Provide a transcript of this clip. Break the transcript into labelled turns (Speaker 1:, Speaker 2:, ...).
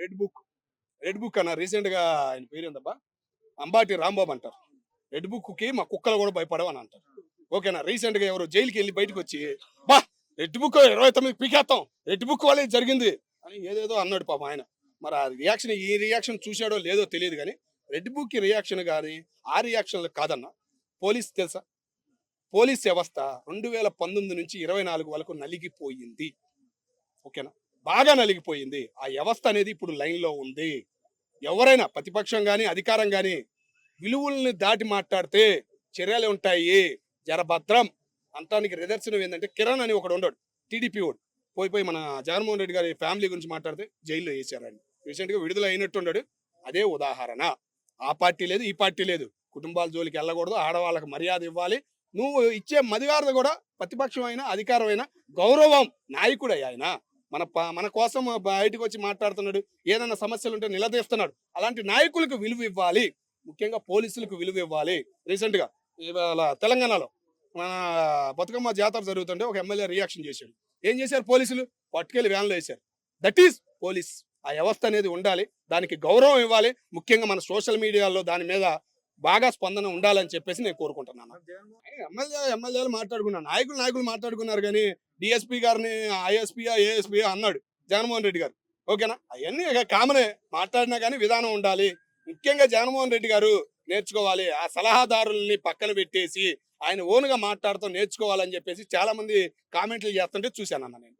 Speaker 1: Red book అన్న recent గా ఆయన పేరు ఏందబ్బా, అంబాటి రాంబాబు అంటారు. రెడ్ బుక్ కి మా కుక్కలు కూడా భయపడవు అని అంటారు. ఓకేనా, రీసెంట్ గా ఎవరు జైలుకి వెళ్ళి బయటకు వచ్చి బా రెడ్ బుక్ 29 పీకేస్తాం, రెడ్ బుక్ వల్లే జరిగింది అని ఏదేదో అన్నాడు పాపం ఆయన. మరి ఆ రియాక్షన్, ఈ రియాక్షన్ చూశాడో లేదో తెలియదు కానీ రెడ్ బుక్ కి రియాక్షన్ కానీ ఆ రియాక్షన్ కాదన్న. పోలీస్ తెలుసా, పోలీస్ వ్యవస్థ 2019 నుంచి 24 వరకు నలిగిపోయింది. ఓకేనా, బాగా నలిగిపోయింది. ఆ వ్యవస్థ అనేది ఇప్పుడు లైన్ లో ఉంది. ఎవరైనా ప్రతిపక్షం కానీ అధికారం కానీ విలువల్ని దాటి మాట్లాడితే చర్యలు ఉంటాయి, జరభద్రం అంటానికి నిదర్శనం ఏంటంటే కిరణ్ అని ఒకడు ఉన్నాడు, టీడీపీ వాడు. పోయి మన జగన్మోహన్ రెడ్డి గారి ఫ్యామిలీ గురించి మాట్లాడితే జైల్లో వేసారండి. రీసెంట్ గా విడుదల అయినట్టున్నాడు. అదే ఉదాహరణ. ఆ పార్టీ లేదు, ఈ పార్టీ లేదు, కుటుంబాల జోలికి వెళ్ళకూడదు, ఆడవాళ్ళకి మర్యాద ఇవ్వాలి. నువ్వు ఇచ్చే మర్యాద కూడా ప్రతిపక్షం అయినా అధికారం అయినా గౌరవం. నాయకుడే ఆయన, మన కోసం బయటకు వచ్చి మాట్లాడుతున్నాడు, ఏదైనా సమస్యలు ఉంటే నిలదీస్తున్నాడు. అలాంటి నాయకులకు విలువ ఇవ్వాలి, ముఖ్యంగా పోలీసులకు విలువ ఇవ్వాలి. రీసెంట్ గా ఇవాళ తెలంగాణలో మన బతుకమ్మ జాతర జరుగుతుంటే ఒక ఎమ్మెల్యే రియాక్షన్ చేశాడు. ఏం చేశారు పోలీసులు? పట్టుకెళ్ళి వ్యాన్లో వేశారు. That is police. ఆ వ్యవస్థ అనేది ఉండాలి, దానికి గౌరవం ఇవ్వాలి. ముఖ్యంగా మన సోషల్ మీడియాలో దాని మీద బాగా స్పందన ఉండాలని చెప్పేసి నేను కోరుకుంటున్నాను. ఎమ్మెల్యేలు మాట్లాడుకున్నారు, నాయకులు మాట్లాడుకున్నారు కానీ డిఎస్పీ గారిని ఐఎస్పీ ఏఎస్పీ అన్నాడు జగన్మోహన్ రెడ్డి గారు. ఓకేనా, అవన్నీ కామనే. మాట్లాడినా కానీ విధానం ఉండాలి. ముఖ్యంగా జగన్మోహన్ రెడ్డి గారు నేర్చుకోవాలి. ఆ సలహాదారుల్ని పక్కన పెట్టేసి ఆయన ఓన్గా మాట్లాడుతూ నేర్చుకోవాలని చెప్పేసి చాలా మంది కామెంట్లు చేస్తుంటే చూశాను అన్న నేను.